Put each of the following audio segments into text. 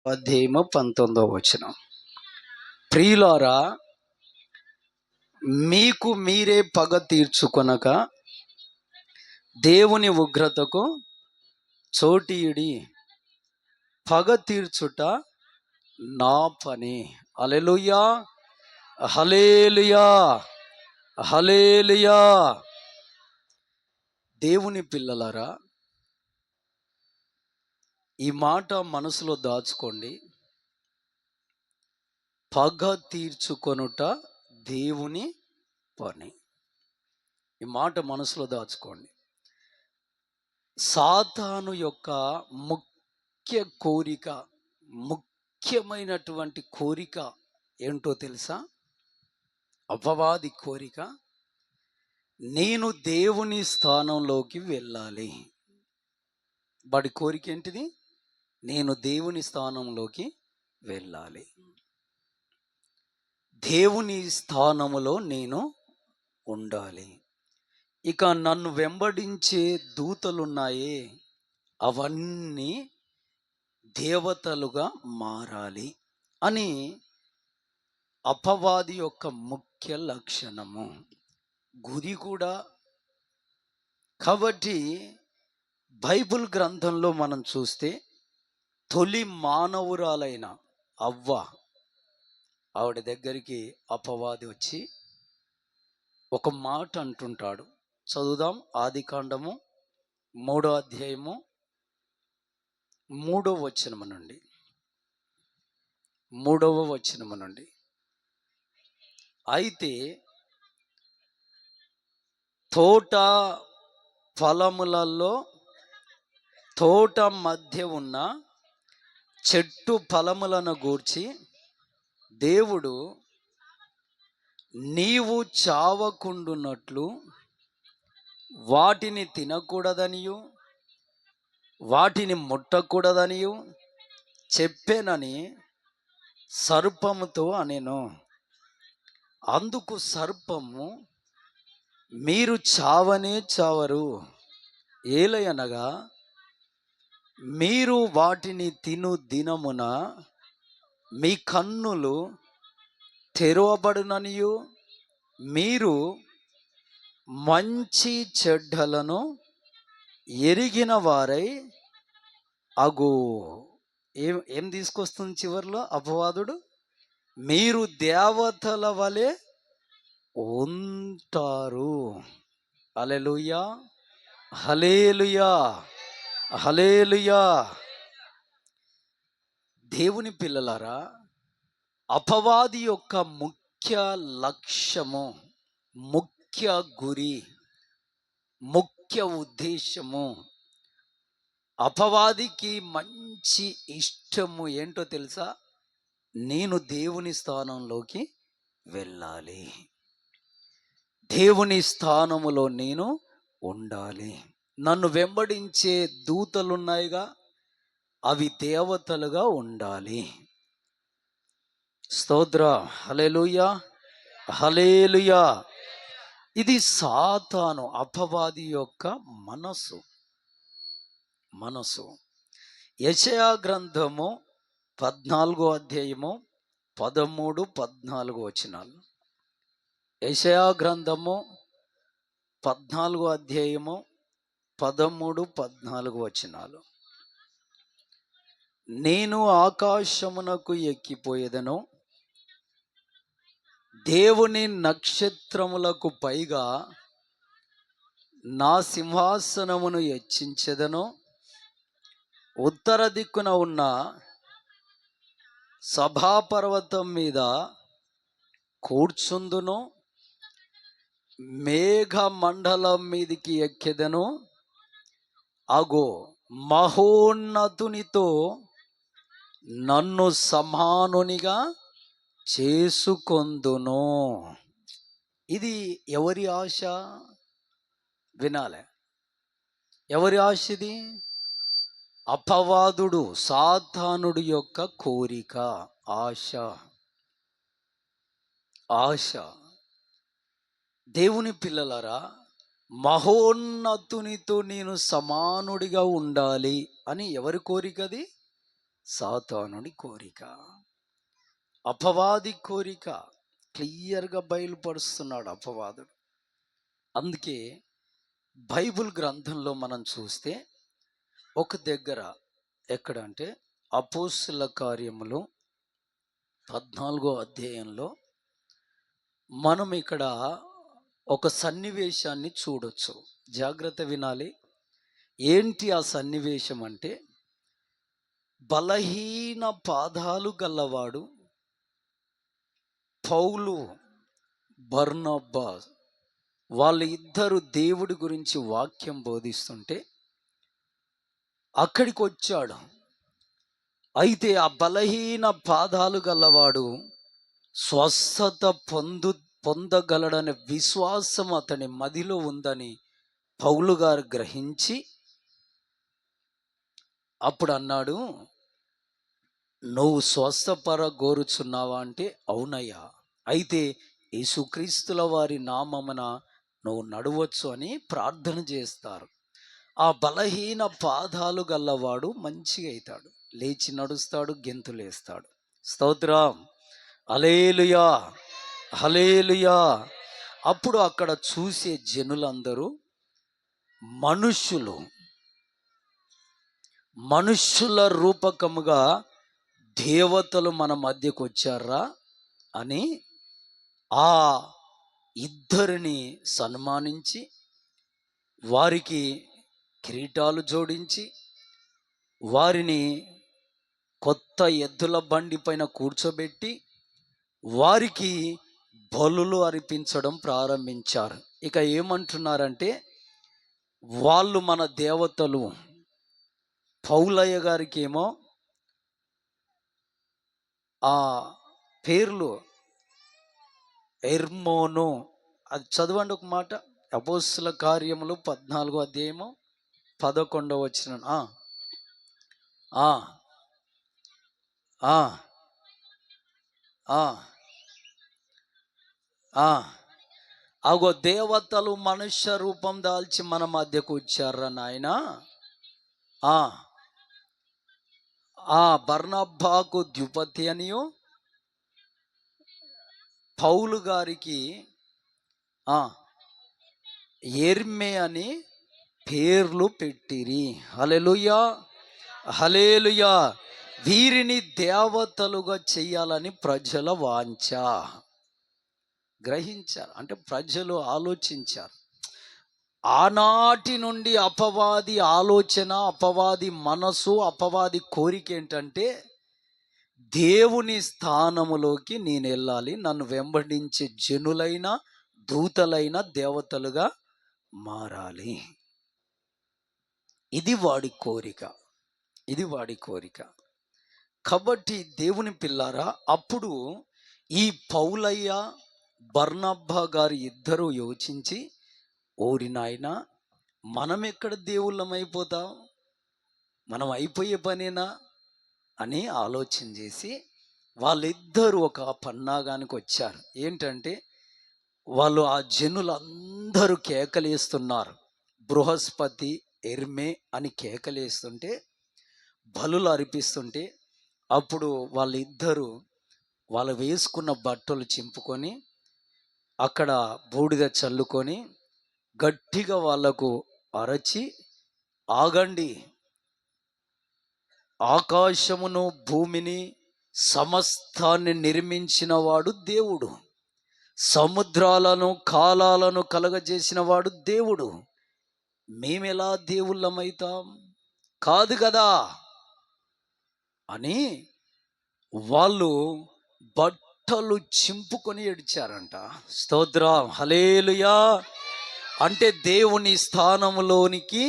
అధ్యాయము 19వ ప్రియులారా, మీకు మీరే పగ తీర్చుకొనక దేవుని ఉగ్రతకు చోటీయుడి. పగ తీర్చుట నా పని. హల్లెలూయా, హల్లెలూయా, హల్లెలూయా. దేవుని పిల్లలారా, ఈ మాట మనసులో దాచుకోండి. పగ తీర్చుకొనుట దేవుని పని. ఈ మాట మనసులో దాచుకోండి. సాతాను యొక్క ముఖ్య కోరిక, ముఖ్యమైనటువంటి కోరిక ఏంటో తెలుసా? అపవాది కోరిక, నేను దేవుని స్థానంలోకి వెళ్ళాలి. వాడి కోరిక ఏంటిది? నేను దేవుని స్థానంలోకి వెళ్ళాలి, దేవుని స్థానములో నేను ఉండాలి. ఇక నన్ను వెంబడించే దూతలున్నాయే, అవన్నీ దేవతలుగా మారాలి అని అపవాది యొక్క ముఖ్య లక్షణము, గురి కూడా. కాబట్టి బైబిల్ గ్రంథంలో మనం చూస్తే తొలి మానవురాలైన అవ్వ, ఆవిడ దగ్గరికి అపవాది వచ్చి ఒక మాట అంటుంటాడు. చదువుదాం. ఆదికాండము 3వ అధ్యాయము 3వ వచనము నుండి. 3వ వచనము నుండి. అయితే తోట ఫలములలో, తోట మధ్య ఉన్న చెట్టు ఫలములను గూర్చి దేవుడు, నీవు చావకుండునట్లు వాటిని తినకూడదనియు వాటిని ముట్టకూడదనియు చెప్పానని సర్పముతో అనెను. అందుకు సర్పము, మీరు చావనే చావరు, ఏలయనగా మీరు వాటిని తిను దినమున మీ కన్నులు తెరవబడుననియు మీరు మంచి చెడ్డలను ఎరిగిన వారై అగు. ఏం తీసుకొస్తుంది చివరిలో అపవాదుడు? మీరు దేవతల వలె ఉంటారు. హల్లెలూయా, హల్లెలూయా, హల్లెలూయా. దేవుని పిల్లలారా, అపవాది యొక్క ముఖ్య లక్ష్యము, ముఖ్య గురి, ముఖ్య ఉద్దేశము, అపవాదికి మంచి ఇష్టము ఏంటో తెలుసా? నేను దేవుని స్థానంలోకి వెళ్ళాలి, దేవుని స్థానములో నేను ఉండాలి. నన్ను వెంబడించే దూతలున్నాయిగా, అవి దేవతలుగా ఉండాలి. స్తోత్ర, హల్లెలూయా, హల్లెలూయా. ఇది సాతాను, అపవాది యొక్క మనసు. యెషయా గ్రంథము 14వ అధ్యాయము 13, 14 వచనాలు. యెషయా గ్రంథము 14వ అధ్యాయము 13, 14 వచనాలు. నేను ఆకాశమునకు ఎక్కిపోయేదను, దేవుని నక్షత్రములకు పైగా నా సింహాసనమును హెచ్చించెదను, ఉత్తర దిక్కున ఉన్న సభాపర్వతం మీద కూర్చుందును, మేఘ మండలం మీదికి ఎక్కెదను, అగో మహోన్నతునితో నన్ను సమానునిగా చేసుకొందును. ఇది ఎవరి ఆశ? వినాలే. ఎవరి ఆశ ఇది? అపవాదుడు, సాతానుడు యొక్క కోరిక, ఆశ. దేవుని పిల్లలారా, మహోన్నతునితో నేను సమానుడిగా ఉండాలి అని ఎవరి కోరికది? సాతానుడి కోరిక, అపవాది కోరిక క్లియర్గా బయలుపరుస్తున్నాడు అపవాదుడు. అందుకే బైబిల్ గ్రంథంలో మనం చూస్తే ఒక దగ్గర ఎక్కడంటే అపోస్తుల కార్యములు 14వ అధ్యాయంలో మనం ఇక్కడ ఒక సన్నివేశాన్ని చూడొచ్చు. జాగ్రత్త వినాలి. ఏంటి ఆ సన్నివేశం అంటే, బలహీన పాదాలు గల్లవాడు పౌలు, బర్నబ్బా వాళ్ళు ఇద్దరు దేవుడి గురించి వాక్యం బోధిస్తుంటే అక్కడికి వచ్చాడు. అయితే ఆ బలహీన పాదాలు గల్లవాడు స్వస్థత పొందగలడనే విశ్వాసం అతని మదిలో ఉందని పౌలు గారు గ్రహించి అప్పుడు అన్నాడు, నువ్వు స్వస్థపరగోరుచున్నావా అంటే, అవునయ్యా, అయితే యేసుక్రీస్తుల వారి నామమున నువ్వు నడవచ్చు అని ప్రార్థన చేస్తారు. ఆ బలహీన పాదాలు గల్లవాడు మంచిగా అవుతాడు, లేచి నడుస్తాడు, గెంతులేస్తాడు. స్తోత్రం, హల్లెలూయా, హల్లెలూయా. అప్పుడు అక్కడ చూసే జనులందరూ మనుష్యుల రూపకముగా దేవతలు మన మధ్యకు వచ్చారా అని ఆ ఇద్దరిని సన్మానించి వారికి కిరీటాలు జోడించి వారిని కొత్త ఎద్దుల బండి పైన కూర్చోబెట్టి వారికి బలులు అర్పించడం ప్రారంభించారు. ఇక ఏమంటున్నారంటే, వాళ్ళు మన దేవతలు. పౌలయ్య గారికి ఏమో ఆ పేర్లు ఎర్మోను, అది చదవండి ఒక మాట. అపోస్తుల కార్యములు 14వ అధ్యాయము 11వ వచనం. అగో దేవతలు మనుష్య రూపం దాల్చి మన మధ్యకు వచ్చారా నాయన. బర్నబ్బాకు ద్యుపతి అనియు పౌలు గారికి ఎర్మే అని పేర్లు పెట్టిరి. హల్లెలూయా, హల్లెలూయా. వీరిని దేవతలుగా చెయ్యాలని ప్రజల వాంఛ. గ్రహించారు అంటే ప్రజలు ఆలోచించారు. ఆనాటి నుండి అపవాది ఆలోచన, అపవాది మనసు, అపవాది కోరిక ఏంటంటే, దేవుని స్థానములోకి నేను వెళ్ళాలి, నన్ను వెంబడించే జనులైన దూతలైన దేవతలుగా మారాలి. ఇది వాడి కోరిక, ఇది వాడి కోరిక. కాబట్టి దేవుని పిల్లారా, అప్పుడు ఈ పౌలయ్య, బర్నబ్బా గారు ఇద్దరు యోచించి, ఓరి నాయన, మనం ఎక్కడ దేవుళ్ళం అయిపోతాం, మనం అయిపోయే పనేనా అని ఆలోచన చేసి వాళ్ళిద్దరూ ఒక పన్నాగానికి వచ్చారు. ఏంటంటే, వాళ్ళు ఆ జనులందరూ కేకలేస్తున్నారు, బృహస్పతి, ఎర్మే అని కేకలేస్తుంటే, బలులు అర్పిస్తుంటే, అప్పుడు వాళ్ళిద్దరూ వాళ్ళు వేసుకున్న బట్టలు చింపుకొని అక్కడ బూడిద చల్లుకొని గట్టిగా వాళ్లకు అరచి, ఆగండి, ఆకాశమును భూమిని సమస్తాన్ని నిర్మించిన వాడు దేవుడు, సముద్రాలను కాలాలను కలగజేసిన వాడు దేవుడు, మేమెలా దేవుళ్ళమైతాం, కాదు కదా అని వాళ్ళు బట్టలు చింపుకొని ఏడ్చారంట. స్తోత్రం, హల్లెలూయా. అంటే దేవుని స్థానంలోనికి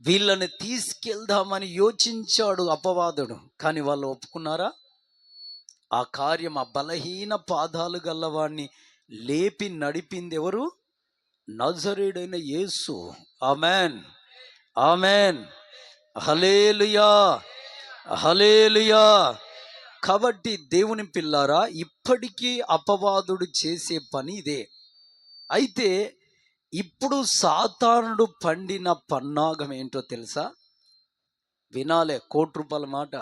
వీళ్ళని తీసుకెళ్దామని యోచించాడు అపవాదుడు. కానీ వాళ్ళు ఒప్పుకున్నారా? ఆ కార్యం, ఆ బలహీన పాదాలు గల్లవాడిని లేపి నడిపింది ఎవరు? నజరేయుడైన యేసు. ఆమెన్, ఆమెన్, హల్లెలూయా, హల్లెలూయా. కాబట్టి దేవుని పిల్లారా, ఇప్పటికీ అపవాదుడు చేసే పని ఇదే. అయితే ఇప్పుడు సాతానుడు పండిన పన్నాగం ఏంటో తెలుసా? వినాలే, ₹1,00,00,000 మాట.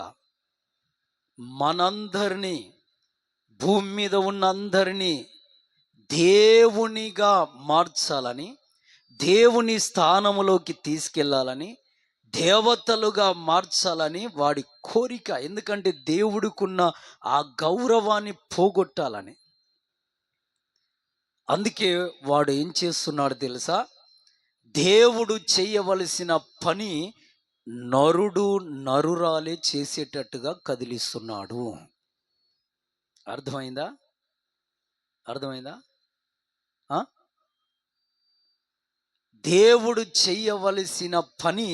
మనందరినీ, భూమి మీద ఉన్న అందరినీ దేవునిగా మార్చాలని, దేవుని స్థానములోకి తీసుకెళ్ళాలని, దేవతలుగా మార్చాలని వాడి కోరిక. ఎందుకంటే దేవుడికున్న ఆ గౌరవాన్ని పోగొట్టాలని. అందుకే వాడు ఏం చేస్తున్నాడు తెలుసా? దేవుడు చేయవలసిన పని నరుడు నరురాలే చేసేటట్టుగా కదిలిస్తున్నాడు. అర్థమైందా? అర్థమైందా? దేవుడు చెయ్యవలసిన పని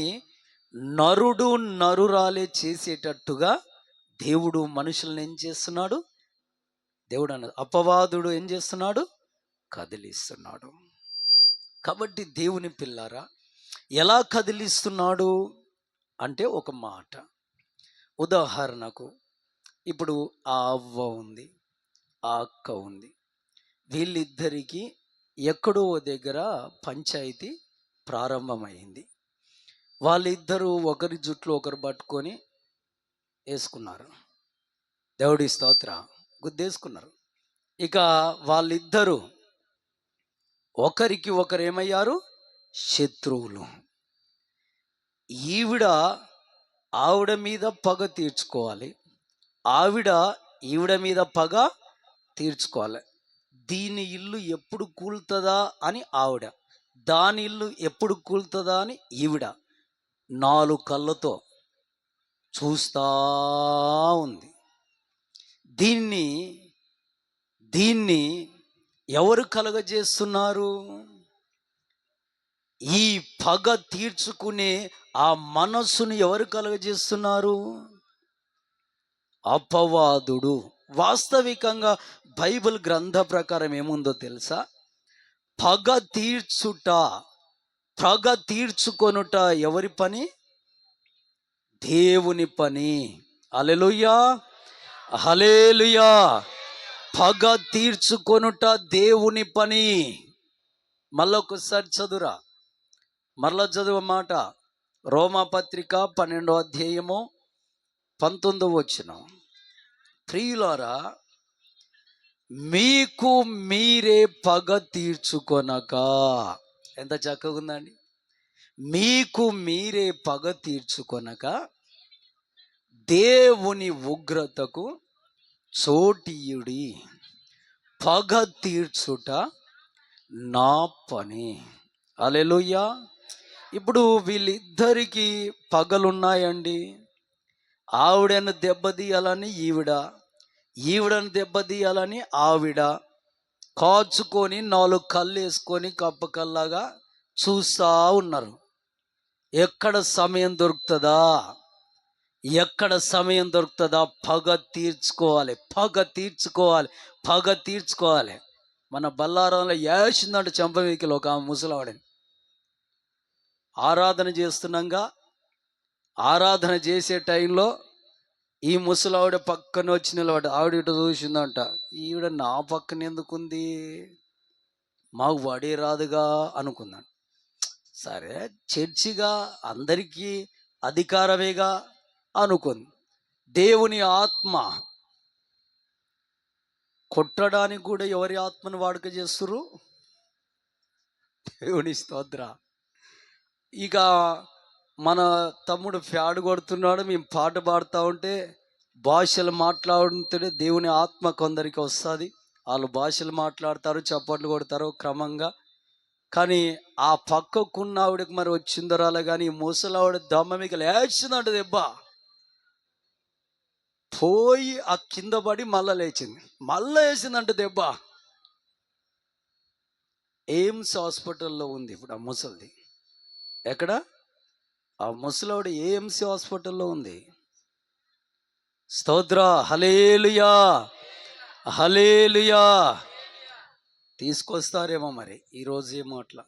నరుడు నరురాలే చేసేటట్టుగా దేవుడు మనుషులను ఏం చేస్తున్నాడు? దేవుడు అన్నది అపవాదుడు ఏం చేస్తున్నాడు? కదిలిస్తున్నాడు. కాబట్టి దేవుని పిల్లారా, ఎలా కదిలిస్తున్నాడు అంటే ఒక మాట. ఉదాహరణకు ఇప్పుడు ఆ అవ్వ ఉంది, ఆ అక్క ఉంది. వీళ్ళిద్దరికీ ఎక్కడో దగ్గర పంచాయతీ ప్రారంభమైంది. వాళ్ళిద్దరూ ఒకరి జుట్లు ఒకరు పట్టుకొని వేసుకున్నారు. దేవుడి స్తోత్ర, గుద్దేసుకున్నారు. ఇక వాళ్ళిద్దరూ ఒకరికి ఒకరు ఏమయ్యారు? శత్రువులు. ఆవిడ మీద పగ తీర్చుకోవాలి, ఈవిడ మీద పగ తీర్చుకోవాలి. దీని ఇల్లు ఎప్పుడు కూలుతుందా అని ఆవిడ, దాని ఇల్లు ఎప్పుడు కూలుతుందా అని ఈవిడ 4 కళ్ళతో చూస్తూ ఉంది. దీన్ని ఎవరు కలగజేస్తున్నారు? ఈ పగ తీర్చుకునే ఆ మనస్సును ఎవరు కలగజేస్తున్నారు? అపవాదుడు. వాస్తవికంగా బైబిల్ గ్రంథ ప్రకారం ఏముందో తెలుసా? పగ తీర్చుకొనుట ఎవరి పని? దేవుని పని. హల్లెలూయా, హల్లెలూయా. పగ తీర్చుకొనుట దేవుని పని. మళ్ళొకసారి చదువురా, మరలా చదువు మాట. రోమాపత్రిక 12వ అధ్యాయము 19వ వచనం. ప్రియులారా, మీకు మీరే పగ తీర్చుకొనక. ఎంత చక్కగా ఉందండి. మీకు మీరే పగ తీర్చుకొనక దేవుని ఉగ్రతకు చోటియుడి. పగ తీర్చుట నా పని. హల్లెలూయా. ఇప్పుడు వీళ్ళిద్దరికీ పగలున్నాయండి. ఆవిడను దెబ్బతీయాలని ఈవిడను దెబ్బతీయాలని ఆవిడ కాచుకొని 4 కళ్ళు వేసుకొని కప్పకల్లాగా చూస్తూ ఉన్నారు. ఎక్కడ సమయం దొరుకుతుందా పగ తీర్చుకోవాలి. మన బల్లారంలో వేసిందంటే చెంపమీకలు ఒక ముసలావిడని. ఆరాధన చేసే టైంలో ఈ ముసలావిడ పక్కన వచ్చి నిలబడి ఆవిడ ఇటు చూసిందంట. ఈవిడ నా పక్కన ఎందుకుంది, మాకు వడే రాదుగా అనుకుందాను. సరే, చర్చిగా అందరికీ అధికారమేగా అనుకుంది. దేవుని ఆత్మ కొట్టడానికి కూడా ఎవరి ఆత్మను వాడుక చేస్తుర్రు? దేవుని స్తోత్ర. ఇక మన తమ్ముడు ఫ్యాడ్ కొడుతున్నాడు, మేము పాట పాడుతూ ఉంటే భాషలు మాట్లాడుతుంటే దేవుని ఆత్మ కొందరికి వస్తుంది. వాళ్ళు భాషలు మాట్లాడతారు, చప్పట్లు కొడతారు క్రమంగా. కానీ ఆ పక్కకున్న ఆవిడకి మరి వచ్చిందో రాలే, కానీ ముసలావిడ దమ్మ మీకు లేచిందంట. దెబ్బ పోయి ఆ కింద పడి మళ్ళా లేచింది, మళ్ళా వేసిందంట దెబ్బ. ఎయిమ్స్ హాస్పిటల్లో ఉంది ఇప్పుడు ఆ ముసలిది. ఎక్కడ? ఆ ముసలావిడ ఏఎంసీ హాస్పిటల్లో ఉంది. స్తోత్ర, హల్లెలూయా, హల్లెలూయా. తీసుకొస్తారేమో మరి ఈరోజు, ఏమో అట్లా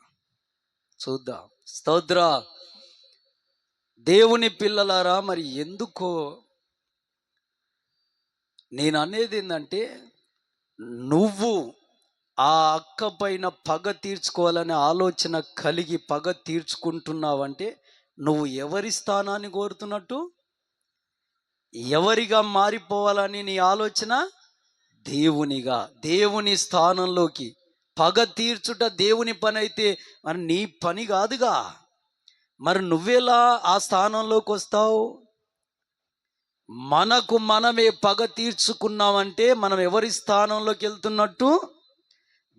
చూద్దాం. స్తోత్ర. దేవుని పిల్లలారా, మరి ఎందుకో నేను అనేది ఏంటంటే, నువ్వు ఆ అక్క పైన పగ తీర్చుకోవాలనే ఆలోచన కలిగి పగ తీర్చుకుంటున్నావంటే నువ్వు ఎవరి స్థానాన్ని కోరుతున్నట్టు? ఎవరిగా మారిపోవాలని నీ ఆలోచన? దేవునిగా, దేవుని స్థానంలోకి. పగ తీర్చుట దేవుని పని అయితే మరి నీ పని కాదుగా. మరి నువ్వెలా ఆ స్థానంలోకి వస్తావు? మనకు మనమే పగ తీర్చుకున్నామంటే మనం ఎవరి స్థానంలోకి వెళ్తున్నట్టు?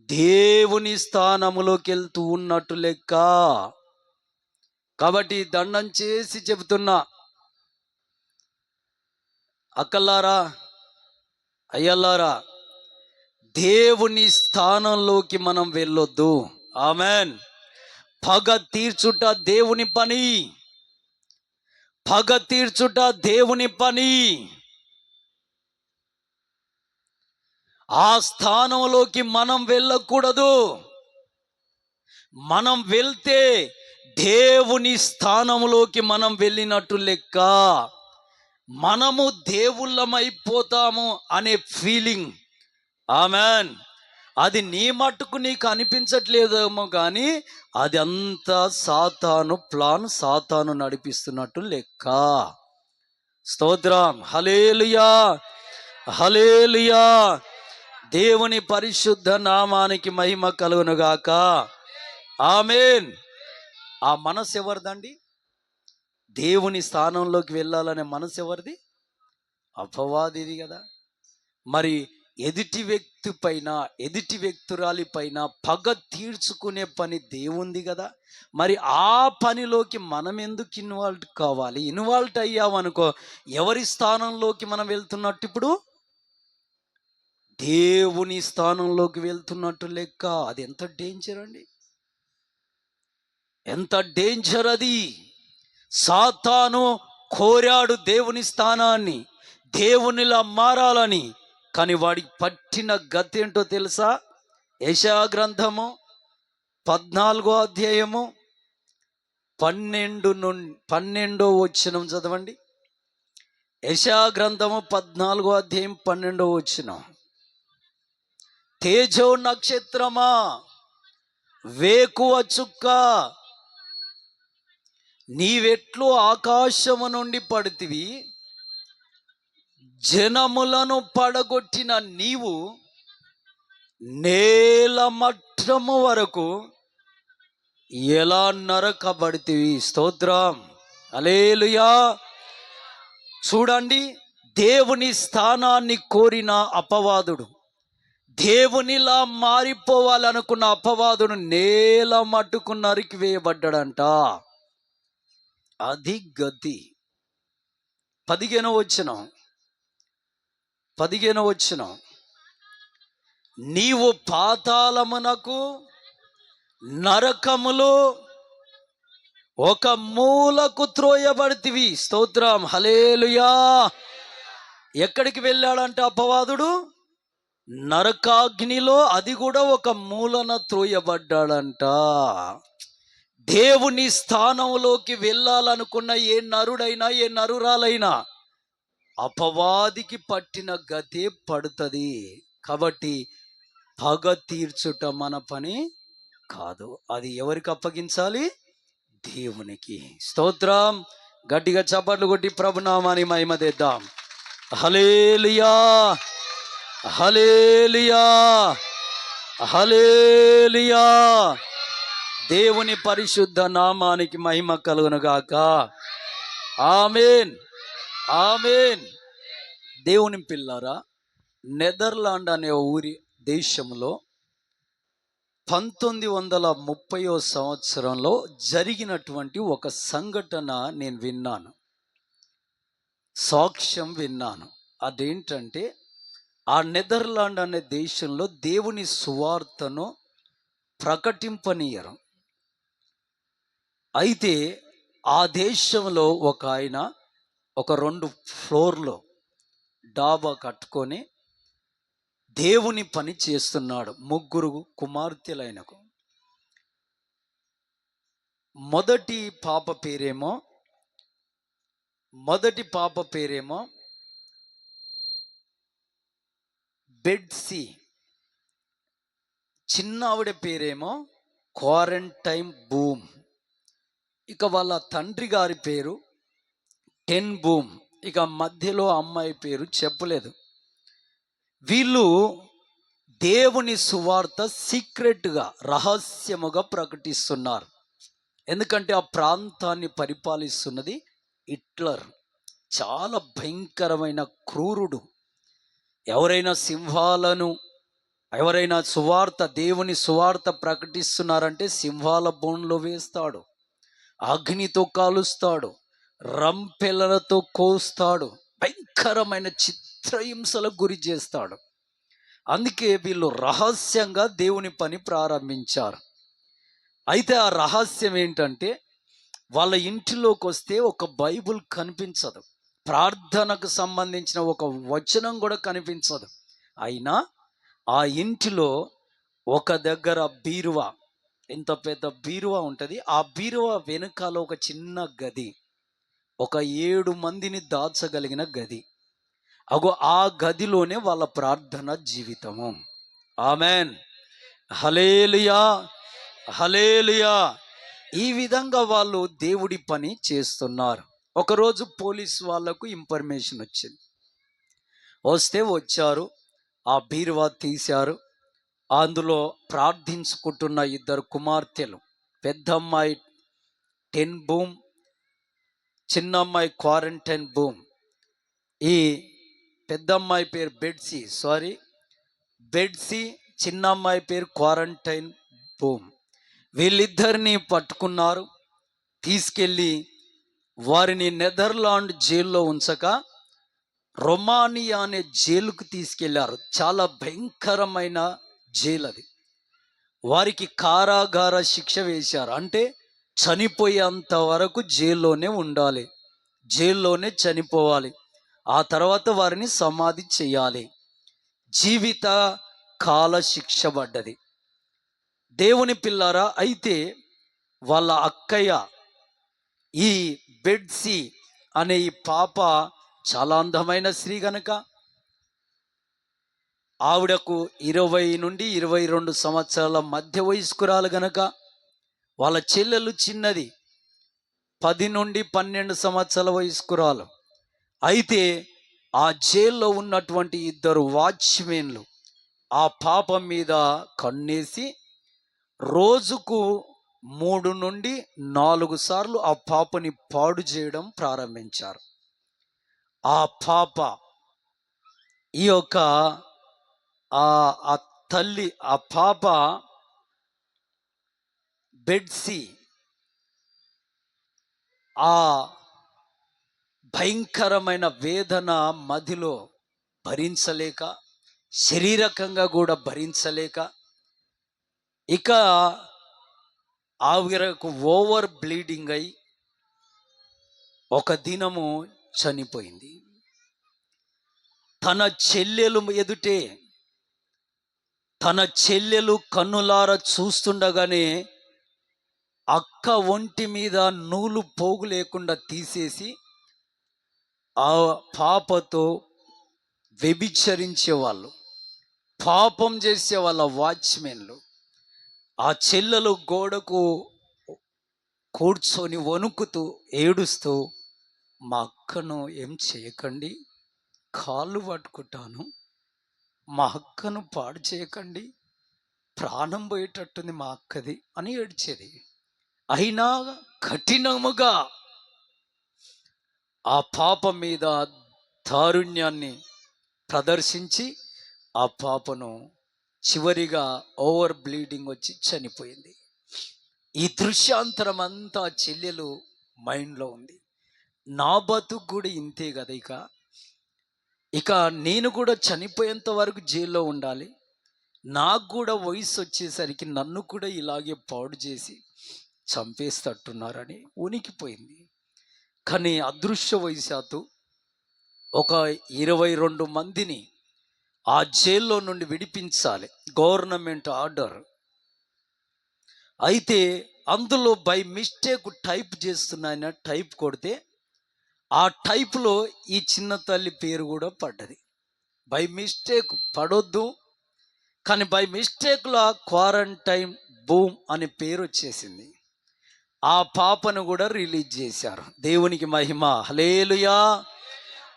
దేవుని స్థానములోకి వెళ్తూ ఉన్నట్టు లెక్క. కాబట్టి దండం చేసి చెబుతున్నా, అక్కలారా, అయ్యల్లారా, దేవుని స్థానంలోకి మనం వెళ్ళొద్దు. ఆమెన్. పగ తీర్చుట దేవుని పని, పగ తీర్చుట దేవుని పని. ఆ స్థానంలోకి మనం వెళ్ళకూడదు. మనం వెళ్తే దేవుని స్థానంలోకి మనం వెళ్ళినట్టు లెక్క. మనము దేవుళ్ళమైపోతాము అనే ఫీలింగ్. ఆమెన్. అది నీ మట్టుకు నీకు అనిపించట్లేదేమో కానీ అది అంతా సాతాను ప్లాన్, సాతాను నడిపిస్తున్నట్టు లెక్క. స్తోత్రం. హల్లెలూయా, హల్లెలూయా. దేవుని పరిశుద్ధ నామానికి మహిమ కలుగునుగాక. ఆమేన్. ఆ మనసు ఎవరిదండి? దేవుని స్థానంలోకి వెళ్ళాలనే మనసు ఎవరిది? అపవాదిది కదా. మరి ఎదుటి వ్యక్తి పైన, ఎదుటి వ్యక్తురాలి పైన పగ తీర్చుకునే పని దేవుంది కదా. మరి ఆ పనిలోకి మనం ఎందుకు ఇన్వాల్వ్ కావాలి? ఇన్వాల్వ్ అయ్యామనుకో, ఎవరి స్థానంలోకి మనం వెళ్తున్నట్టు? ఇప్పుడు దేవుని స్థానంలోకి వెళ్తున్నట్టు లెక్క. అది ఎంత డేంజర్ అండి, ఎంత డేంజర్ అది. సాతాను కోరాడు దేవుని స్థానాన్ని, దేవునిలా మారాలని. కానీ వాడికి పట్టిన గతి ఏంటో తెలుసా? యెషయా గ్రంథము 14వ అధ్యాయము 12వ వచనం చదవండి. యెషయా గ్రంథము 14వ అధ్యాయం 12వ వచనం. తేజో నక్షత్రమా, వేకువ చుక్క, నీవెట్లు ఆకాశము నుండి పడితివి, జనములను పడగొట్టిన నీవు నేల మట్టము వరకు ఎలా నరకబడితివి. స్తోత్రం. హల్లెలూయా. చూడండి, దేవుని స్థానాన్ని కోరిన అపవాదుడు, దేవునిలా మారిపోవాలనుకున్న అపవాదుడు నేల మట్టుకు నరికి వేయబడ్డాడంట. అది గతి. 15వ వచనం. నీవు పాతాళమునకు, నరకములో ఒక మూలకు త్రోయబడితివి. స్తోత్రం. హల్లెలూయా. ఎక్కడికి వెళ్ళాడంట అపవాదుడు? నరకాగ్నిలో, అది కూడా ఒక మూలన త్రోయబడ్డాడంట. దేవుని స్థానంలోకి వెళ్ళాలనుకున్న ఏ నరుడైనా, ఏ నరురాలైనా అపవాదికి పట్టిన గతే పడుతుంది. కాబట్టి పగ తీర్చుట మన పని కాదు. అది ఎవరికి అప్పగించాలి? దేవునికి. స్తోత్రం. గట్టిగా చప్పట్లు కొట్టి ప్రభునామాని మహిమ తెద్దాం. హల్లెలూయా, హల్లెలూయా, హల్లెలూయా. దేవుని పరిశుద్ధ నామానికి మహిమ కలుగునుగాక. ఆమేన్, ఆమేన్. దేవుని పిల్లారా, నెదర్లాండ్ అనే ఊరి దేశంలో 1930వ సంవత్సరంలో జరిగినటువంటి ఒక సంఘటన నేను విన్నాను, సాక్ష్యం విన్నాను. అదేంటంటే, ఆ నెదర్లాండ్ అనే దేశంలో దేవుని సువార్తను ప్రకటింపనీయరు. అయితే ఆ దేశంలో ఒక ఆయన ఒక 2 ఫ్లోర్లో డాబా కట్టుకొని దేవుని పని చేస్తున్నాడు. 3 కుమార్తెలైనకు. మొదటి పాప పేరేమో బెడ్సీ, చిన్న ఆవిడ పేరేమో క్వారంటైన్ బూమ్. ఇక వాళ్ళ తండ్రి గారి పేరు టెన్ బూమ్. ఇక మధ్యలో అమ్మాయి పేరు చెప్పలేదు. వీళ్ళు దేవుని సువార్త సీక్రెట్గా, రహస్యముగా ప్రకటిస్తున్నారు. ఎందుకంటే ఆ ప్రాంతాన్ని పరిపాలిస్తున్నది హిట్లర్. చాలా భయంకరమైన క్రూరుడు. ఎవరైనా దేవుని సువార్త ప్రకటిస్తున్నారంటే సింహాల బోన్లో వేస్తాడు, అగ్నితో కాలుస్తాడు, రంపెలలతో కోస్తాడు, భయంకరమైన చిత్రహింసలకు గురి చేస్తాడు. అందుకే వీళ్ళు రహస్యంగా దేవుని పని ప్రారంభించారు. అయితే ఆ రహస్యం ఏంటంటే, వాళ్ళ ఇంటిలోకి వస్తే ఒక బైబుల్ కనిపించదు, ప్రార్థనకు సంబంధించిన ఒక వచనం కూడా కనిపించదు. అయినా ఆ ఇంటిలో ఒక దగ్గర బీరువా, ఇంత పెద్ద బీరువా ఉంటుంది. ఆ బీరువా వెనుకాల ఒక చిన్న గది, ఒక 7 మందిని దాచగలిగిన గది. అగో ఆ గదిలోనే వాళ్ళ ప్రార్థన జీవితము. ఆమెన్, హల్లెలూయా, హల్లెలూయా. ఈ విధంగా వాళ్ళు దేవుడి పని చేస్తున్నారు. ఒకరోజు పోలీస్ వాళ్లకు ఇన్ఫర్మేషన్ వచ్చింది. వచ్చారు, ఆ బీరువా తీశారు. అందులో ప్రార్థించుకుంటున్న 2 కుమార్తెలు, పెద్ద అమ్మాయి 10 బూమ్, చిన్న అమ్మాయి క్వారంటైన్ బూమ్. ఈ పెద్ద అమ్మాయి పేరు బెడ్సీ, చిన్న అమ్మాయి పేరు క్వారంటైన్ బూమ్. వీళ్ళిద్దరిని పట్టుకున్నారు. తీసుకెళ్ళి వారిని నెదర్లాండ్ జైల్లో ఉంచక రొమానియా అనే జైలుకు తీసుకెళ్లారు. చాలా భయంకరమైన జైలు అది. వారికి కారాగార శిక్ష వేశారు. అంటే చనిపోయేంత వరకు జైల్లోనే ఉండాలి, జైల్లోనే చనిపోవాలి. ఆ తర్వాత వారిని సమాధి చేయాలి. జీవిత కాల శిక్ష పడ్డది. దేవుని పిల్లారా, అయితే వాళ్ళ అక్కయ్య ఈ బెడ్సీ అనే ఈ పాప చాలా అందమైన స్త్రీ గనక, ఆవిడకు 20 నుండి 22 సంవత్సరాల మధ్య వయస్కురాలు గనక, వాళ్ళ చెల్లెలు చిన్నది 10 నుండి 12 సంవత్సరాల వయస్కురాలు. అయితే ఆ జైల్లో ఉన్నటువంటి 2 వాచ్మెన్లు ఆ పాప మీద కన్నేసి రోజుకు 3 నుండి 4 సార్లు ఆ పాపని పాడు చేయడం ప్రారంభించారు. ఆ పాప ఈ యొక్క ఆ తల్లి, ఆ పాప బెడ్సీ ఆ భయంకరమైన వేదన మదిలో భరించలేక, శారీరకంగా కూడా భరించలేక, ఇక ఆవిడకు ఓవర్ బ్లీడింగ్ అయి ఒక దినము చనిపోయింది. తన చెల్లెలు కన్నులార చూస్తుండగానే అక్క ఒంటి మీద నూలు పోగు లేకుండా తీసేసి ఆ పాపతో వ్యభిచరించేవాళ్ళు, పాపం చేసే వాళ్ళ వాచ్మెన్లు ఆ చెల్లెలు గోడకు కూర్చొని వణుకుతూ ఏడుస్తూ, మా అక్కను ఏం చేయకండి, కాళ్ళు పట్టుకుంటాను, మా అక్కను పాడు చేయకండి, ప్రాణం పోయేటట్టుంది మా అక్కది అని ఏడ్చేది. అయినా కఠినముగా ఆ పాప మీద దారుణ్యాన్ని ప్రదర్శించి ఆ పాపను చివరిగా ఓవర్ బ్లీడింగ్ వచ్చి చనిపోయింది. ఈ దృశ్యాంతరం అంతా చెల్లెలు మైండ్లో ఉంది. నా బతుకు కూడా ఇంతే కదా, ఇక నేను కూడా చనిపోయేంత వరకు జైల్లో ఉండాలి, నాకు కూడా వయసు వచ్చేసరికి నన్ను కూడా ఇలాగే పాడు చేసి చంపేస్తట్టున్నారని ఉనికిపోయింది. కానీ అదృష్టవశాత్తు ఒక 22 మందిని ఆ జైల్లో నుండి విడిపించాలి, గవర్నమెంట్ ఆర్డర్. అయితే అందులో బై మిస్టేక్ టైప్ చేస్తున్నాయన, టైప్ కొడితే ఆ టైప్లో ఈ చిన్న తల్లి పేరు కూడా పడ్డది. బై మిస్టేక్ పడొద్దు, కానీ బై మిస్టేక్లో క్వారంటైన్ బూమ్ అనే పేరు వచ్చేసింది. ఆ పాపను కూడా రిలీజ్ చేశారు. దేవునికి మహిమ, హల్లెలూయా.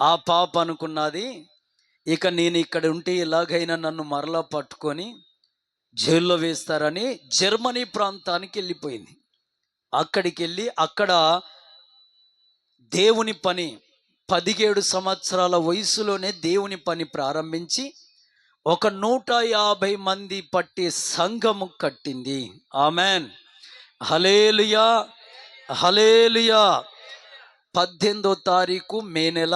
ఆ పాప అనుకున్నది, ఇక నేను ఇక్కడ ఉంటే ఎలాగైనా నన్ను మరలా పట్టుకొని జైల్లో వేస్తారని జర్మనీ ప్రాంతానికి వెళ్ళిపోయింది. అక్కడికి వెళ్ళి అక్కడ దేవుని పని 17 సంవత్సరాల వయసులోనే దేవుని పని ప్రారంభించి ఒక 150 మంది పట్టే సంఘము కట్టింది. ఆమెన్, హల్లెలూయా, హల్లెలూయా. 18వ తారీఖు మే నెల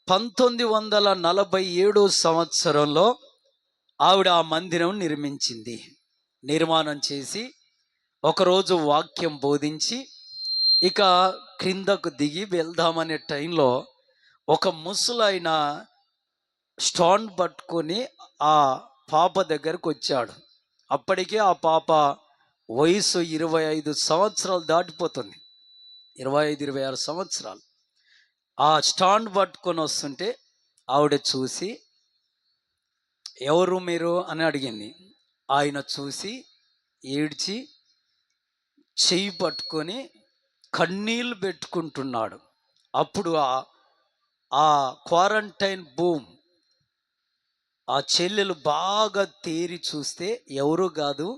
1947 సంవత్సరంలో ఆవిడ ఆ మందిరం నిర్మించింది. నిర్మాణం చేసి ఒకరోజు వాక్యం బోధించి ఇక క్రిందకు దిగి వెళ్దామనే టైంలో ఒక ముసలాయన స్టాండ్ పట్టుకొని ఆ పాప దగ్గరకు వచ్చాడు. అప్పటికే ఆ పాప వయసు 25 సంవత్సరాలు దాటిపోతుంది, 25-26 సంవత్సరాలు. ఆ స్టాండ్ పట్టుకొని వస్తుంటే ఆవిడ చూసి, ఎవరు మీరు అని అడిగింది. ఆయన చూసి ఏడ్చి చెయ్యి పట్టుకొని కన్నీళ్ళు పెట్టుకుంటున్నాడు. అప్పుడు ఆ క్వారంటైన్ బూమ్ ఆ చెల్లెలు బాగా తేరి చూస్తే ఎవరు కాదు,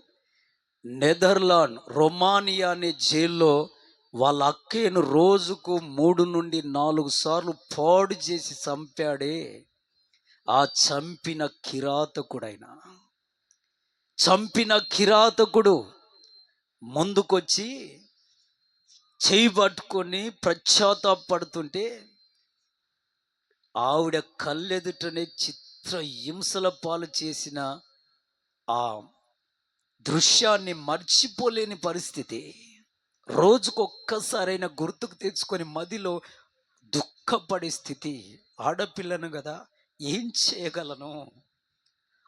నెదర్లాండ్ రొమానియా అనే జైల్లో వాళ్ళ అక్కయ్యను రోజుకు 3 నుండి 4 సార్లు పాడు చేసి చంపాడే ఆ చంపిన కిరాతకుడు ముందుకొచ్చి చేయి పట్టుకొని పశ్చాత్తాపడుతుంటే ఆవిడ కళ్ళెదుటనే చిత్ర హింసల పాలు చేసిన ఆ దృశ్యాన్ని మర్చిపోలేని పరిస్థితి. రోజుకొక్కసారైనా గుర్తుకు తెచ్చుకొని మదిలో దుఃఖపడే స్థితి. ఆడపిల్లను కదా, ఏం చేయగలను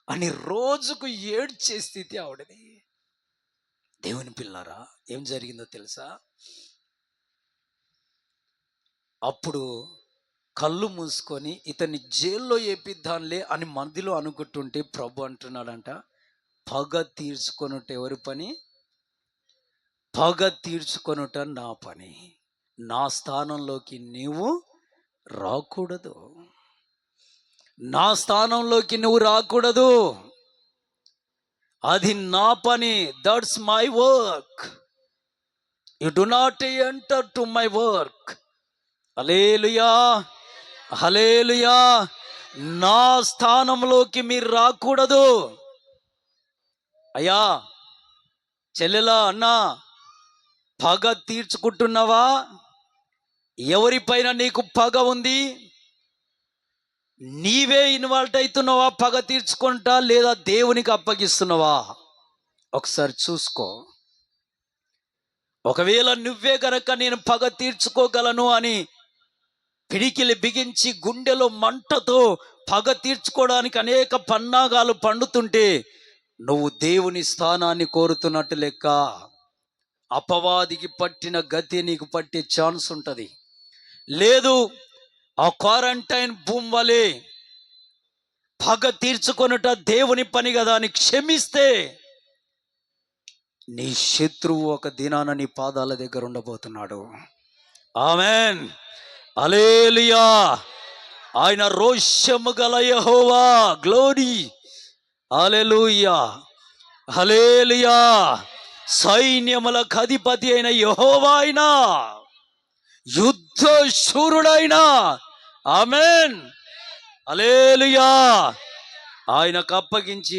అని రోజుకు ఏడ్చే స్థితి ఆవిడది. దేవుని పిల్లారా, ఏం జరిగిందో తెలుసా? అప్పుడు కళ్ళు మూసుకొని ఇతన్ని జైల్లో వేపిద్దాంలే అని మదిలో అనుకుంటుంటే ప్రభు అంటున్నాడంట, పగ తీర్చుకొనుట ఎవరి పని? పగ తీర్చుకొనుట నా పని. నా స్థానంలోకి నీవు రాకూడదు, నా స్థానంలోకి నువ్వు రాకూడదు. అది నా పని. That's my work. You do not enter to my work. Hallelujah, hallelujah. నా స్థానంలోకి మీరు రాకూడదు. అయ్యా, చెల్లెలా, అన్నా, పగ తీర్చుకుంటున్నావా? ఎవరిపైన నీకు పగ ఉంది? నీవే ఇన్వాల్వ్ అవుతున్నావా పగ తీర్చుకుంటా, లేదా దేవునికి అప్పగిస్తున్నావా? ఒకసారి చూసుకో. ఒకవేళ నువ్వే గనక నేను పగ తీర్చుకోగలను అని పిడికిలి బిగించి గుండెలో మంటతో పగ తీర్చుకోవడానికి అనేక పన్నాగాలు పండుతుంటే నువ్వు దేవుని స్థానాన్ని కోరుతున్నట్టు లెక్క. అపవాదికి పట్టిన గతి నీకు పట్టే ఛాన్స్ ఉంటుంది. లేదు, ఆ క్వారంటైన్ భూమి వలె పగ తీర్చుకొనుట దేవుని పని కదా అని క్షమిస్తే నీ శత్రువు ఒక దినాన నీ పాదాల దగ్గర ఉండబోతున్నాడు. ఆమెన్, హల్లెలూయా. ఆయన రోషము గల యెహోవా. గ్లోరీ, హల్లెలూయా, హల్లెలూయా. సైన్యములకు అధిపతి అయిన యెహోవా, ఆయన యుద్ధ శూరుడైన. ఆమెన్, హల్లెలూయా. ఆయనకు అప్పగించి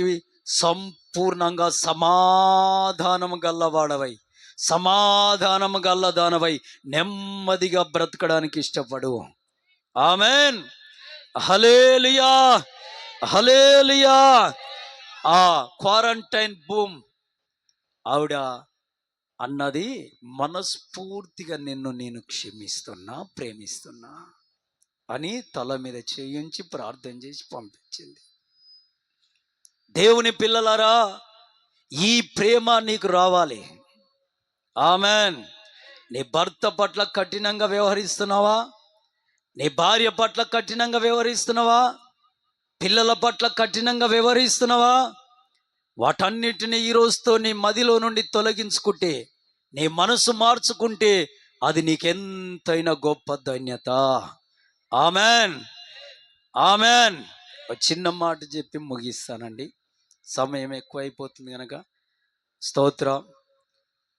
సంపూర్ణంగా సమాధానము గల్లవాడవై, సమాధానము గల్లదానవై నెమ్మదిగా బ్రతకడానికి ఇష్టపడు. ఆమెన్, హల్లెలూయా, హల్లెలూయా. ఆ క్వారంటైన్ బూమ్ ఆవిడ అన్నది, మనస్ఫూర్తిగా నేను క్షమిస్తున్నా, ప్రేమిస్తున్నా అని తల మీద చేయించి ప్రార్థన చేసి పంపించింది. దేవుని పిల్లలారా, ఈ ప్రేమ నీకు రావాలి. ఆమెన్. నీ భర్త పట్ల కఠినంగా వ్యవహరిస్తున్నావా? నీ భార్య పట్ల కఠినంగా వ్యవహరిస్తున్నావా? పిల్లల పట్ల కఠినంగా వ్యవహరిస్తున్నావా? వాటన్నిటిని ఈ రోజుతో నీ మదిలో నుండి తొలగించుకుంటే, నీ మనసు మార్చుకుంటే అది నీకెంతైనా గొప్ప ధన్యత. Amen, amen. ఒక చిన్న మాట చెప్పి ముగిస్తానండి, సమయం ఎక్కువ అయిపోతుంది కనుక. స్తోత్రం,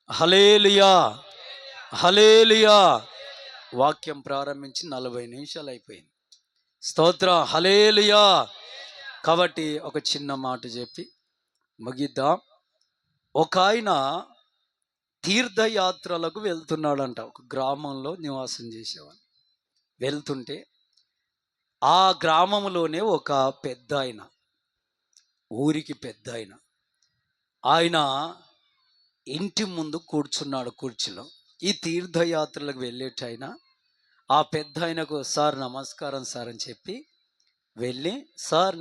హల్లెలూయా, హల్లెలూయా. వాక్యం ప్రారంభించి 40 నిమిషాలు అయిపోయింది. స్తోత్రం, హల్లెలూయా. కాబట్టి ఒక చిన్న మాట చెప్పి ముగిద్దాం. ఒక ఆయన తీర్థయాత్రలకు వెళ్తున్నాడంట. ఒక గ్రామంలో నివాసం చేసేవాడు. వెళ్తుంటే ఆ గ్రామంలోనే ఒక పెద్ద ఆయన, ఊరికి పెద్ద ఆయన, ఆయన ఇంటి ముందు కూర్చున్నాడు కుర్చీలో. ఈ తీర్థయాత్రలకు వెళ్ళేటైనా ఆ పెద్ద ఆయనకు, సార్ నమస్కారం సార్ అని చెప్పి వెళ్ళి, సార్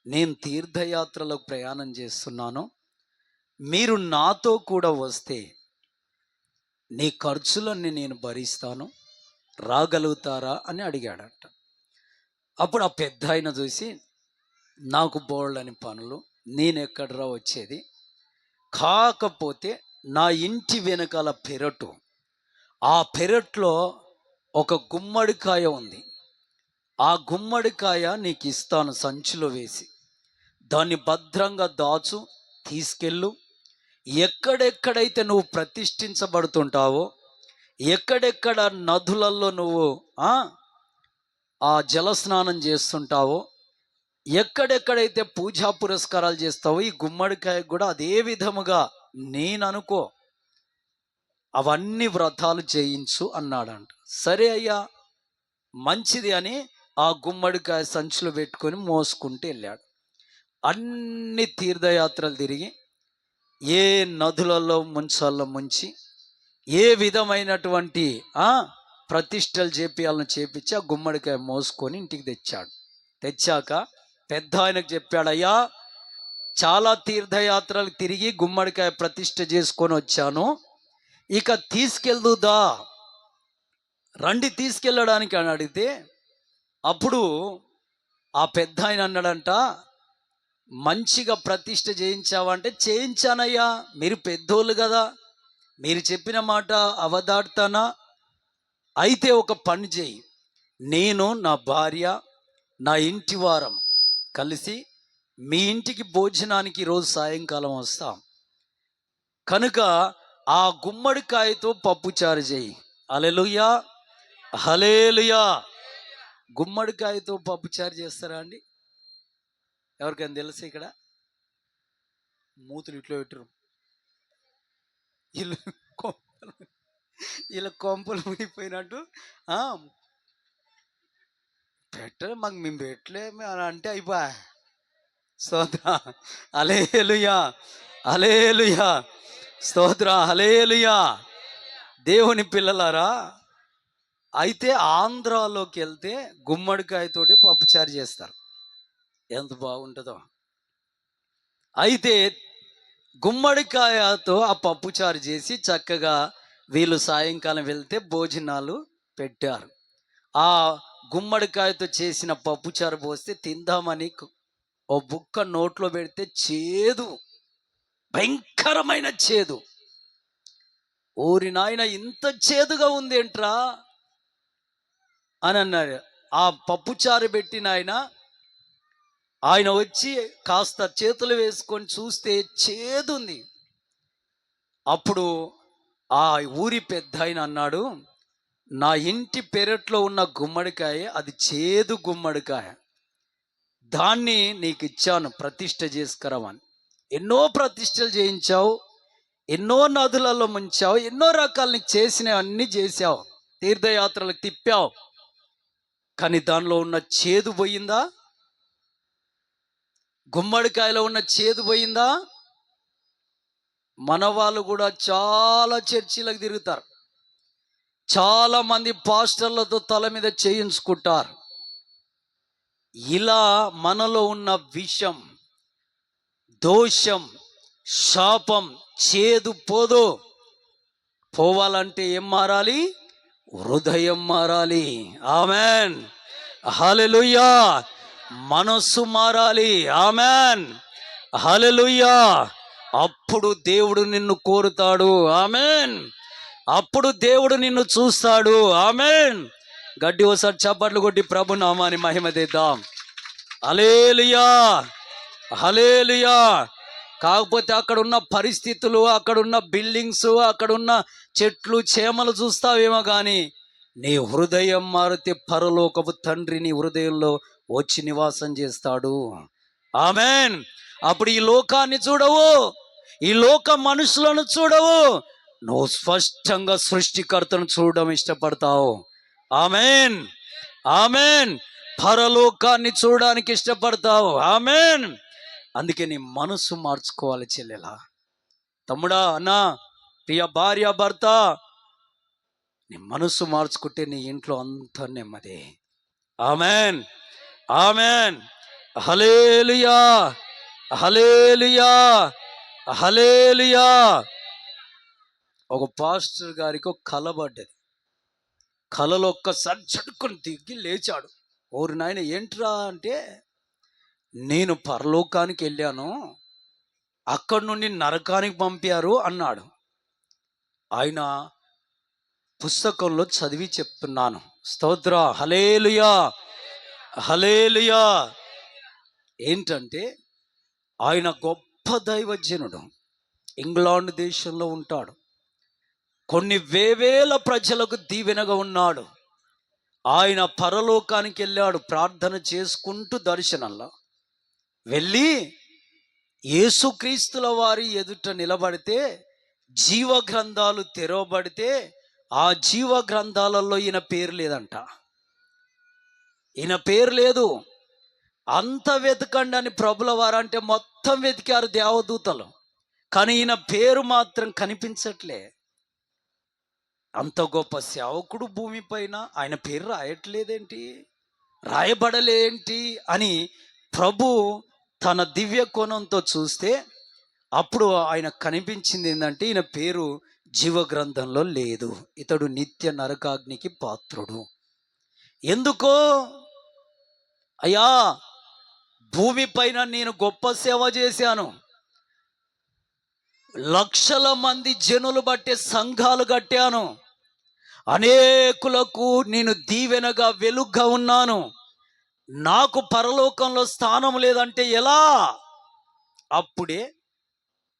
నేను తీర్థయాత్రలకు ప్రయాణం చేస్తున్నాను, మీరు నాతో కూడా వస్తే నీ ఖర్చులన్నీ నేను భరిస్తాను, రాగలుగుతారా అని అడిగాడట. అప్పుడు ఆ పెద్ద ఆయన చూసి, నాకు బోల్డని పనులు, నేనెక్కడరా వచ్చేది, కాకపోతే నా ఇంటి వెనకాల పెరటు, ఆ పెరట్లో ఒక గుమ్మడికాయ ఉంది, ఆ గుమ్మడికాయ నీకు ఇస్తాను సంచిలో వేసి, దాన్ని భద్రంగా దాచు, తీసుకెళ్ళు. ఎక్కడెక్కడైతే నువ్వు ప్రతిష్ఠించబడుతుంటావో, ఎక్కడెక్కడ నదులలో నువ్వు ఆ జలస్నానం చేస్తుంటావో, ఎక్కడెక్కడైతే పూజా పురస్కారాలు చేస్తావో, ఈ గుమ్మడికాయ కూడా అదే విధముగా నేను అనుకో అవన్నీ వ్రతాలు చేయించు అన్నాడంట. సరే అయ్యా, మంచిది అని ఆ గుమ్మడికాయ సంచులు పెట్టుకొని మోసుకుంటూ వెళ్ళాడు. అన్ని తీర్థయాత్రలు తిరిగి, ఏ నదులలో ముంచాల్లో ముంచి, ఏ విధమైనటువంటి ప్రతిష్టలు చేపియాలని చేపించి ఆ గుమ్మడికాయ మోసుకొని ఇంటికి తెచ్చాడు. తెచ్చాక పెద్ద ఆయనకు చెప్పాడు, అయ్యా చాలా తీర్థయాత్రలు తిరిగి గుమ్మడికాయ ప్రతిష్ఠ చేసుకొని వచ్చాను, ఇక తీసుకెళ్దుదా రండి తీసుకెళ్ళడానికి అని అడిగితే, అప్పుడు ఆ పెద్ద ఆయన అన్నాడంట, మంచిగా ప్రతిష్ఠ చేయించావంటే చేయించానయ్యా, మీరు పెద్దోళ్ళు కదా, మీరు చెప్పిన మాట అవదాడుతానా? అయితే ఒక పని చేయి, నేను నా భార్య నా ఇంటి వారం కలిసి మీ ఇంటికి భోజనానికి ఈరోజు సాయంకాలం వస్తాం కనుక ఆ గుమ్మడికాయతో పప్పుచారు చేయి. హల్లెలూయా, హల్లెలూయా. గుమ్మడికాయతో పప్పుచారు చేస్తారా అండి? ఎవరికైనా తెలుసు? ఇక్కడ మూతులు ఇట్లో పెట్టరు, ఇలా కొంపలు మునిగిపోయినట్టు పెట్టరు, మాకు మేము పెట్టలేము అని అంటే అయిపో. స్తోత్ర, హల్లెలూయా, హల్లెలూయా, స్తోత్ర, హల్లెలూయా. దేవుని పిల్లలారా, అయితే ఆంధ్రాలోకి వెళ్తే గుమ్మడికాయతోటి పప్పుచారు చేస్తారు, ఎంత బాగుంటుందో. అయితే గుమ్మడికాయతో ఆ పప్పుచారు చేసి చక్కగా వీళ్ళు సాయంకాలం వెళ్తే భోజనాలు పెట్టారు. ఆ గుమ్మడికాయతో చేసిన పప్పుచారు పోస్తే తిందామని ఓ బుక్క నోట్లో పెడితే చేదు, భయంకరమైన చేదు. ఊరి నాయన ఇంత చేదుగా ఉంది ఏంట్రా అని అన్నారు. ఆ పప్పుచారు పెట్టిన ఆయన వచ్చి కాస్త చేతులు వేసుకొని చూస్తే చేదుంది. అప్పుడు ఆ ఊరి పెద్ద ఆయన అన్నాడు, నా ఇంటి పెరట్లో ఉన్న గుమ్మడికాయ అది చేదు గుమ్మడికాయ, దాన్ని నీకు ఇచ్చాను ప్రతిష్ఠ చేసుకురమని. ఎన్నో ప్రతిష్టలు చేయించావు, ఎన్నో నదులలో ముంచావు, ఎన్నో రకాలు నీకు చేసినవి అన్నీ చేసావు, తీర్థయాత్రలకు తిప్పావు, కానీ దానిలో ఉన్న చేదు పోయిందా? గుమ్మడికాయలో ఉన్న చేదు పోయిందా? మన వాళ్ళు కూడా చాలా చర్చిలకు తిరుగుతారు, చాలా మంది పాస్టర్లతో తల మీద చేయించుకుంటారు. ఇలా మనలో ఉన్న విషం, దోషం, శాపం, చేదు పోవాలంటే ఏం మారాలి? హృదయం మారాలి. ఆమెన్, హల్లెలూయా. మనస్సు మారాలి. ఆమెన్, హల్లెలూయా. అప్పుడు దేవుడు నిన్ను కోరుతాడు. ఆమెన్. అప్పుడు దేవుడు నిన్ను చూస్తాడు. ఆమెన్. గడ్డి ఒకసారి చప్పట్లు కొట్టి ప్రభు నామాని మహిమ తెద్దాం. హల్లెలూయా, హల్లెలూయా. కాకపోతే అక్కడ ఉన్న పరిస్థితులు, అక్కడ ఉన్న బిల్డింగ్స్, అక్కడ ఉన్న చెట్లు చేమలు చూస్తావేమో కానీ నీ హృదయం మారితే పరలోకపు తండ్రి నీ హృదయంలో వచ్చి నివాసం చేస్తాడు. ఆమెన్. అప్పుడు ఈ లోకాన్ని చూడవు, ఈ లోక మనుషులను చూడవు, నువ్వు స్పష్టంగా సృష్టికర్తను చూడడం ఇష్టపడతావు. Amen, amen. పరలోకాన్ని చూడడానికి ఇష్టపడతావు. ఆమెన్. అందుకే నీ మనసు మార్చుకోవాలి చెల్లెలా, తమ్ముడా, అన్నా, ప్రియ భార్య, భర్త, నీ మనసు మార్చుకుంటే నీ ఇంట్లో అంత నెమ్మది. Amen, amen. Hallelujah, hallelujah, hallelujah. ఒక పాస్టర్ గారికి ఒక కల పడ్డది. కలలో ఒక్కసారి చటుక్కుని దిగి లేచాడు. ఓరి నాయన ఏంట్రా అంటే, నేను పరలోకానికి వెళ్ళాను, అక్కడి నుండి నరకానికి పంపారు అన్నాడు. ఆయన పుస్తకంలో చదివి చెప్తున్నాను. స్తోత్ర, హల్లెలూయా, హల్లెలూయా. ఏంటంటే ఆయన గొప్ప దైవజనుడు, ఇంగ్లాండ్ దేశంలో ఉంటాడు, కొన్ని వేవేల ప్రజలకు దీవెనగా ఉన్నాడు. ఆయన పరలోకానికి వెళ్ళాడు ప్రార్థన చేసుకుంటూ. దర్శనంలో వెళ్ళి యేసుక్రీస్తుల వారి ఎదుట నిలబడితే జీవ గ్రంథాలు తెరవబడితే ఆ జీవ గ్రంథాలలో ఈయన పేరు లేదంట. ఈయన పేరు లేదు. అంత వెతకండి అని ప్రభుల వారు అంటే మొత్తం వెతికారు దేవదూతలు, కానీ ఈయన పేరు మాత్రం కనిపించట్లే. అంత గొప్ప సేవకుడు భూమిపైన ఆయన పేరు రాయట్లేదేంటి, రాయబడలేంటి అని ప్రభు తన దివ్య కోణంతో చూస్తే అప్పుడు ఆయన కనిపించింది ఏంటంటే ఈయన పేరు జీవ గ్రంథంలో లేదు, ఇతడు నిత్య నరకాగ్నికి పాత్రుడు. ఎందుకో అయ్యా, భూమిపైన నేను గొప్ప సేవ చేశాను, లక్షల మంది జనులు బట్టే సంఘాలు కట్టాను, అనేకులకు నేను దీవెనగా వెలుగ్గా ఉన్నాను, నాకు పరలోకంలో స్థానం లేదంటే ఎలా? అప్పుడే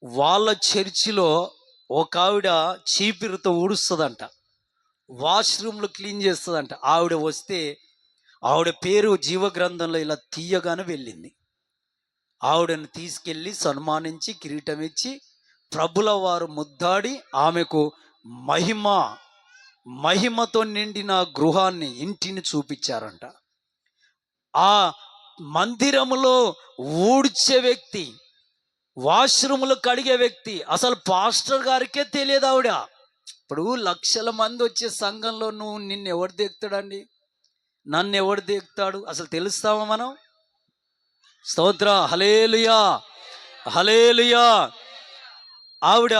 వాళ్ళ చర్చిలో ఒక ఆవిడ చీపిరితో ఊడుస్తుందంట, వాష్రూమ్లు క్లీన్ చేస్తుందంట. ఆవిడ వస్తే ఆవిడ పేరు జీవగ్రంథంలో ఇలా తీయగానే వెళ్ళింది. ఆవిడను తీసుకెళ్ళి సన్మానించి కిరీటం ఇచ్చి ప్రభుల వారు ముద్దాడి ఆమెకు మహిమతో నిండిన గృహాన్ని, ఇంటిని చూపించారంట. ఆ మందిరములో ఊడ్చే వ్యక్తి, వాష్రూములు కడిగే వ్యక్తి అసలు పాస్టర్ గారికే తెలియదు ఆవిడ. ఇప్పుడు లక్షల మంది వచ్చే సంఘంలో నువ్వు నిన్ను ఎవడు దేకుతాడండి, నన్ను ఎవడు దేకుతాడు, అసలు తెలుస్తామా మనం? స్తోత్ర, హల్లెలూయా, హల్లెలూయా. ఆవిడ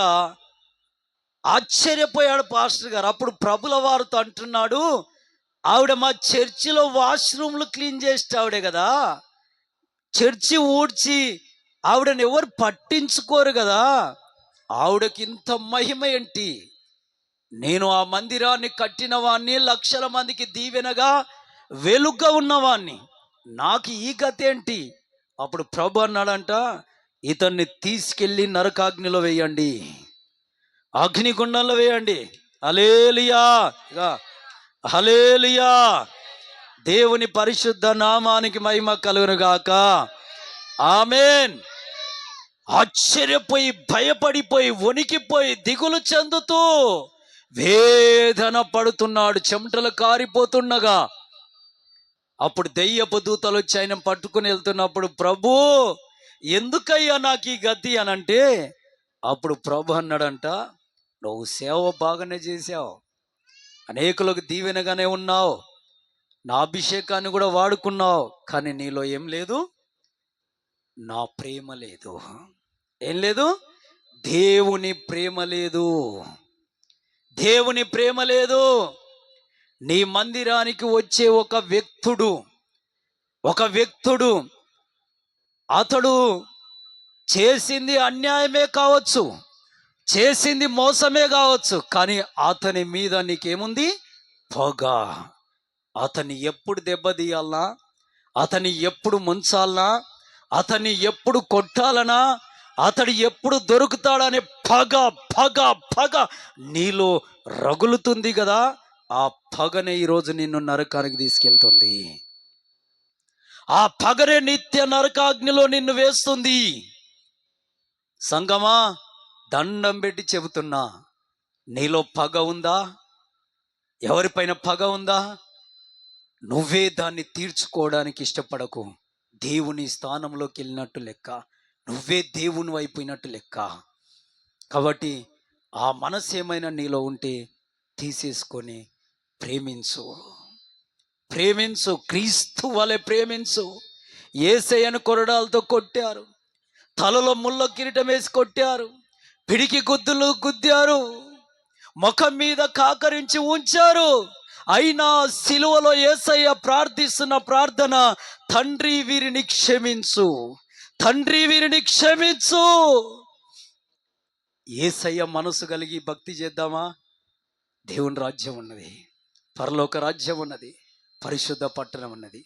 ఆశ్చర్యపోయాడు పాస్టర్ గారు. అప్పుడు ప్రభుల వారితో అంటున్నాడు, ఆవిడ మా చర్చిలో వాష్రూమ్లు క్లీన్ చేస్తే ఆవిడే కదా, చర్చి ఊడ్చి ఆవిడని ఎవరు పట్టించుకోరు కదా, ఆవిడకి ఇంత మహిమ ఏంటి? నేను ఆ మందిరాన్ని కట్టిన వాణ్ణి, లక్షల మందికి దీవెనగా వెలుగ్గా ఉన్నవాణ్ణి, నాకు ఈ గతి ఏంటి? అప్పుడు ప్రభు అన్నాడంట, ఇతన్ని తీసుకెళ్ళి నరకాగ్నిలో వేయండి, అగ్నిగుండంలో వేయండి. హల్లెలూయా, హల్లెలూయా. దేవుని పరిశుద్ధ నామానికి మహిమ కలుగును గాక. ఆమేన్. ఆశ్చర్యపోయి, భయపడిపోయి, వణికిపోయి, దిగులు చెందుతూ వేదన పడుతున్నాడు, చెమటలు కారిపోతుండగా. అప్పుడు దెయ్యపు దూతలు వచ్చి ఆయన పట్టుకుని వెళ్తున్నప్పుడు, ప్రభు ఎందుకయ్యా నాకు ఈ గతి అనంటే, అప్పుడు ప్రభు అన్నాడంట, నువ్వు సేవ బాగానే చేశావు, అనేకులకు దీవెనగానే ఉన్నావు, నా అభిషేకాన్ని కూడా వాడుకున్నావు, కానీ నీలో ఏం లేదు? నా ప్రేమ లేదు. ఏం లేదు? దేవుని ప్రేమ లేదు, దేవుని ప్రేమ లేదు. నీ మందిరానికి వచ్చే ఒక వ్యక్తుడు అతడు చేసింది అన్యాయమే కావచ్చు, చేసింది మోసమే కావచ్చు, కానీ అతని మీద నీకేముంది? పొగ. అతన్ని ఎప్పుడు దెబ్బతీయాలనా, అతన్ని ఎప్పుడు ముంచాలనా, అతన్ని ఎప్పుడు కొట్టాలనా, అతడు ఎప్పుడు దొరుకుతాడనే పగ పగ పగ నీలో రగులుతుంది కదా. ఆ పగనే ఈరోజు నిన్ను నరకానికి తీసుకెళ్తుంది. ఆ పగనే నిత్య నరకాగ్నిలో నిన్ను వేస్తుంది. సంగమా, దండం పెట్టి చెబుతున్నా, నీలో పగ ఉందా? ఎవరిపైన పగ ఉందా? నువ్వే దాన్ని తీర్చుకోవడానికి ఇష్టపడకు. దేవుని స్థానంలోకి వెళ్ళినట్టు లెక్క, నువ్వే దేవుని అయిపోయినట్టు లెక్క. కాబట్టి ఆ మనసు ఏమైనా నీలో ఉంటే తీసేసుకొని ప్రేమించు, ప్రేమించు, క్రీస్తు వలె ప్రేమించు. యేసయ్యను కొరడాలతో కొట్టారు, తలలో ముళ్ళ కిరీటం వేసి కొట్టారు, పిడికి గుద్దులు గుద్దారు, ముఖం మీద కాకరించి ఉంచారు. అయినా సిలువలో యేసయ్య ప్రార్థిస్తున్న ప్రార్థన, తండ్రి వీరిని క్షమించు, తండ్రి వీరిని క్షమించు. యేసయ్య మనసు కలిగి భక్తి చేద్దామా? దేవుని రాజ్యం ఉన్నది, పరలోక రాజ్యం ఉన్నది, పరిశుద్ధ పట్టణం ఉన్నది.